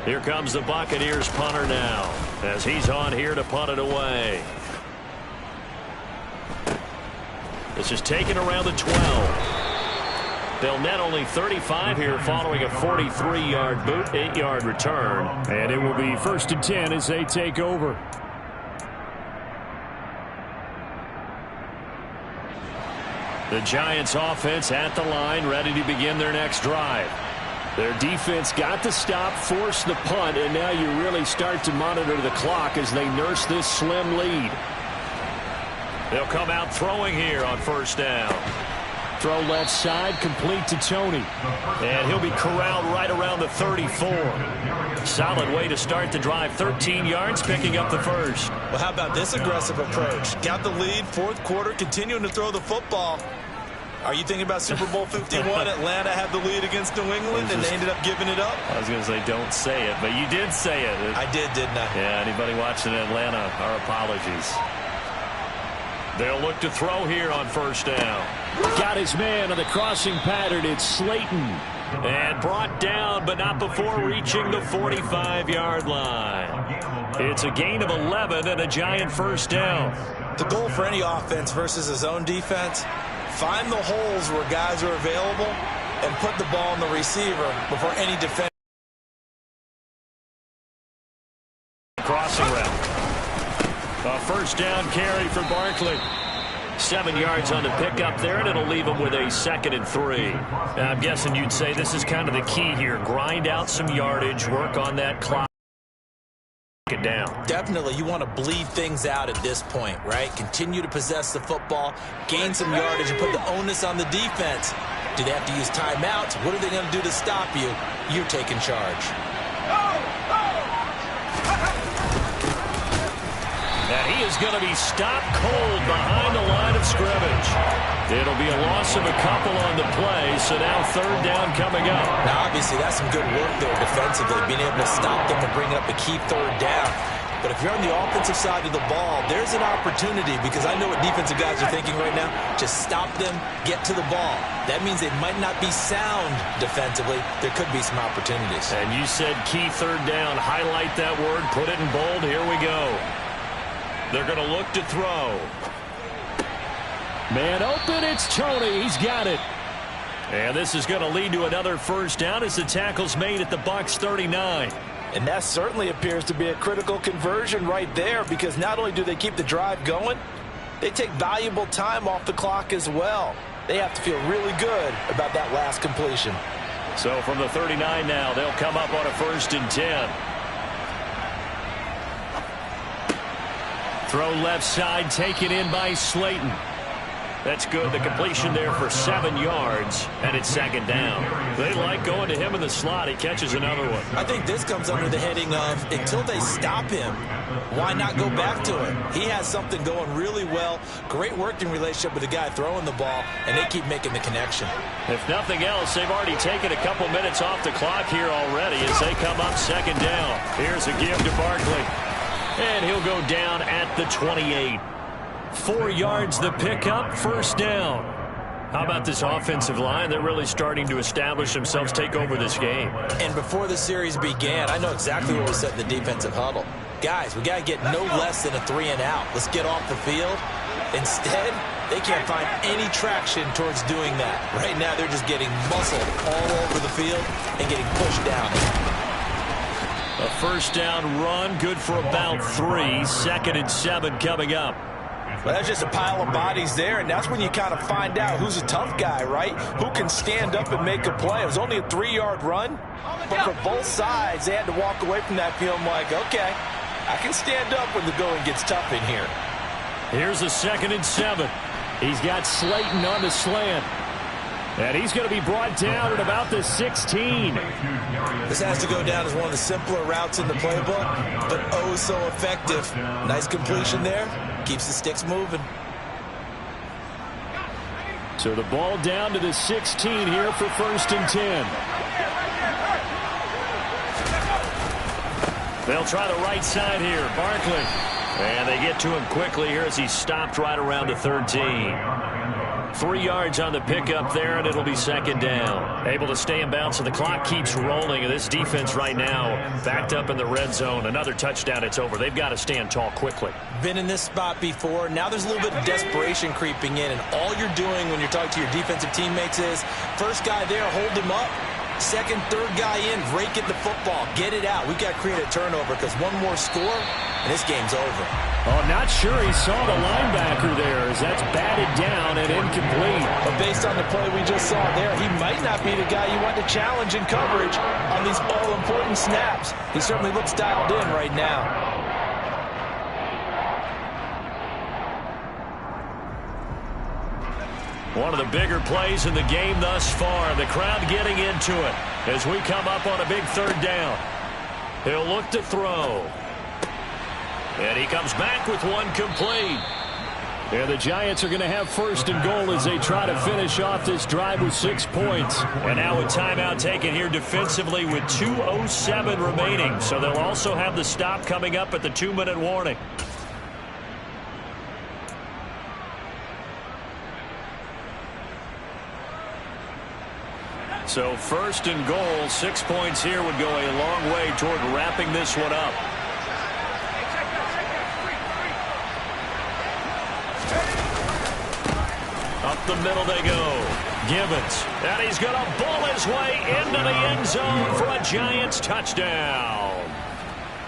Here comes the Buccaneers punter now, as he's on here to punt it away. This is taken around the 12. They'll net only 35 here following a 43-yard boot, 8-yard return. And it will be 1st and 10 as they take over. The Giants offense at the line, ready to begin their next drive. Their defense got the stop, forced the punt, and now you really start to monitor the clock as they nurse this slim lead. They'll come out throwing here on 1st down. Throw left side, complete to Tony. And he'll be corralled right around the 34. Solid way to start the drive. 13 yards, picking up the 1st. Well, how about this aggressive approach? Got the lead, 4th quarter, continuing to throw the football. Are you thinking about Super Bowl 51? Atlanta had the lead against New England, and they ended up giving it up? I was going to say don't say it, but you did say it. I did, didn't I? Yeah, anybody watching Atlanta, our apologies. They'll look to throw here on 1st down. Got his man on the crossing pattern. It's Slayton. And brought down, but not before reaching the 45-yard line. It's a gain of 11 and a Giant 1st down. The goal for any offense versus his own defense, find the holes where guys are available and put the ball on the receiver before any defense. Crossing route. A 1st down carry for Barkley. 7 yards on the pickup there, and it'll leave him with a 2nd and 3. Now, I'm guessing you'd say this is kind of the key here. Grind out some yardage, work on that clock. It down. Definitely, you want to bleed things out at this point, right? Continue to possess the football, gain some yardage, and put the onus on the defense. Do they have to use timeouts? What are they going to do to stop you? You're taking charge. And he is going to be stopped cold behind the line of scrimmage. It'll be a loss of a couple on the play, so now 3rd down coming up. Now, obviously, that's some good work there defensively, being able to stop them and bring up a key 3rd down. But if you're on the offensive side of the ball, there's an opportunity, because I know what defensive guys are thinking right now. Just stop them, get to the ball. That means they might not be sound defensively. There could be some opportunities. And you said key 3rd down. Highlight that word, put it in bold. Here we go. They're going to look to throw. Man open, it's Tony. He's got it. And this is going to lead to another 1st down as the tackle's made at the Bucs 39. And that certainly appears to be a critical conversion right there, because not only do they keep the drive going, they take valuable time off the clock as well. They have to feel really good about that last completion. So from the 39 now, they'll come up on a 1st and 10. Throw left side, taken in by Slayton. That's good. The completion there for 7 yards, and it's second down. They like going to him in the slot. He catches another one. I think this comes under the heading of until they stop him, why not go back to him? He has something going really well. Great working relationship with the guy throwing the ball, and they keep making the connection. If nothing else, they've already taken a couple minutes off the clock here already as they come up second down. Here's a give to Barkley, and he'll go down at the 28. 4 yards the pickup, first down. How about this offensive line? They're really starting to establish themselves, take over this game. And before the series began, I know exactly what was said in the defensive huddle. Guys, we got to get no less than a 3-and-out. Let's get off the field. Instead, they can't find any traction towards doing that. Right now, they're just getting muscled all over the field and getting pushed down. A first down run, good for about 3. 2nd and 7 coming up. Well, that's just a pile of bodies there, and that's when you kind of find out who's a tough guy, right? Who can stand up and make a play. It was only a 3-yard run, but for both sides, they had to walk away from that feeling like, okay, I can stand up when the going gets tough in here. Here's a 2nd and 7. He's got Slayton on the slant. And he's going to be brought down at about the 16. This has to go down as one of the simpler routes in the playbook, but oh so effective. Nice completion there. Keeps the sticks moving. So the ball down to the 16 here for 1st and 10. They'll try the right side here. Barkley. And they get to him quickly here as he stopped right around the 13. 3 yards on the pickup there, and it'll be second down. Able to stay in bounds, so the clock keeps rolling. And this defense right now backed up in the red zone. Another touchdown, it's over. They've got to stand tall quickly. Been in this spot before. Now there's a little bit of desperation creeping in, and all you're doing when you're talking to your defensive teammates is first guy there, hold him up. Second, third guy in, rake at the football. Get it out. We've got to create a turnover because one more score, and this game's over. Oh, not sure he saw the linebacker there as that's batted down and incomplete. But based on the play we just saw there, he might not be the guy you want to challenge in coverage on these all-important snaps. He certainly looks dialed in right now. One of the bigger plays in the game thus far. The crowd getting into it as we come up on a big third down. He'll look to throw. And he comes back with one complete. And the Giants are going to have 1st and goal as they try to finish off this drive with 6 points. And now a timeout taken here defensively with 2:07 remaining. So they'll also have the stop coming up at the 2-minute warning. So 1st and goal, 6 points here would go a long way toward wrapping this one up. Up the middle they go. Gibbons. And he's going to bull his way into the end zone for a Giants touchdown.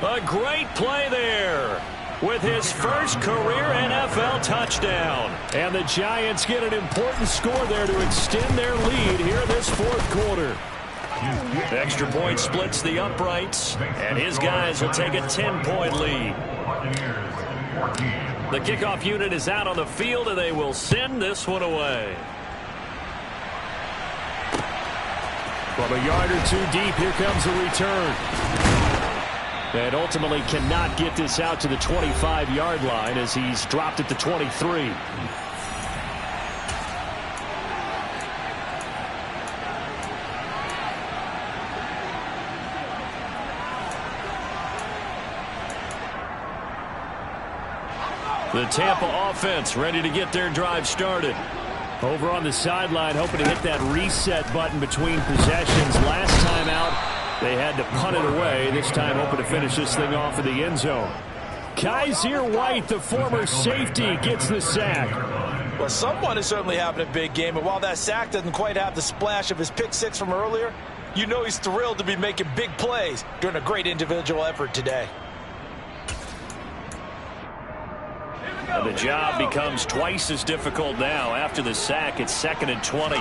A great play there with his first career NFL touchdown. And the Giants get an important score there to extend their lead here this 4th quarter. The extra point splits the uprights, and his guys will take a 10-point lead. The kickoff unit is out on the field, and they will send this one away. From a yard or two deep, here comes the return. And ultimately cannot get this out to the 25-yard line as he's dropped at the 23. The Tampa offense ready to get their drive started. Over on the sideline, hoping to hit that reset button between possessions. Last time out, they had to punt it away. This time, hoping to finish this thing off in the end zone. Kaiser White, the former safety, gets the sack. Well, someone is certainly having a big game, and while that sack doesn't quite have the splash of his pick six from earlier, you know he's thrilled to be making big plays during a great individual effort today. And the job becomes twice as difficult now. After the sack, it's 2nd and 20.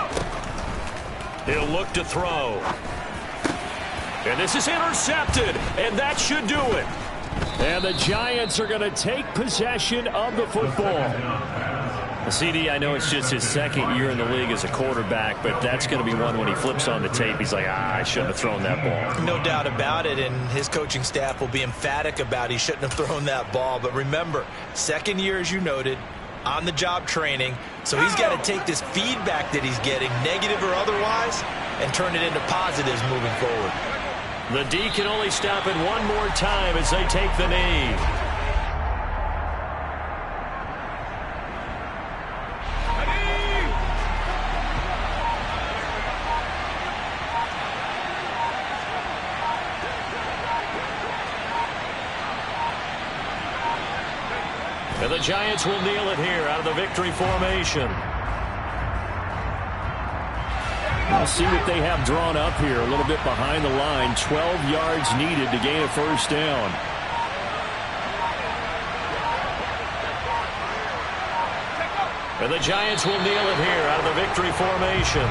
He'll look to throw. And this is intercepted, and that should do it. And the Giants are going to take possession of the football. CD, I know it's just his second year in the league as a quarterback, but that's going to be one when he flips on the tape, he's like, I shouldn't have thrown that ball. No doubt about it, and his coaching staff will be emphatic about he shouldn't have thrown that ball. But remember, second year, as you noted, on-the-job training, so he's got to take this feedback that he's getting, negative or otherwise, and turn it into positives moving forward. The D can only stop it one more time as they take the knee. And the Giants will kneel it here out of the victory formation. We'll see what they have drawn up here. A little bit behind the line. 12 yards needed to gain a first down. And the Giants will kneel it here out of the victory formation.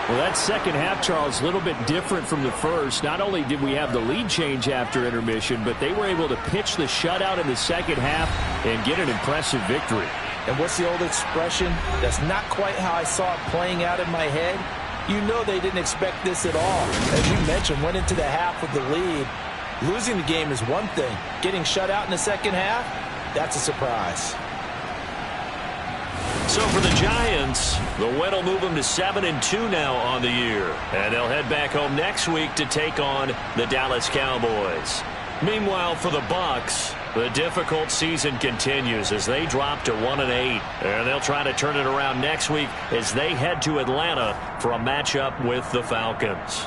Well, that second half, Charles, a little bit different from the first. Not only did we have the lead change after intermission, but they were able to pitch the shutout in the second half and get an impressive victory. And what's the old expression? That's not quite how I saw it playing out in my head. You know they didn't expect this at all. As you mentioned, went into the half with the lead. Losing the game is one thing. Getting shut out in the second half, that's a surprise. So for the Giants, the win will move them to 7-2 now on the year. And they'll head back home next week to take on the Dallas Cowboys. Meanwhile, for the Bucs, the difficult season continues as they drop to 1-8. And they'll try to turn it around next week as they head to Atlanta for a matchup with the Falcons.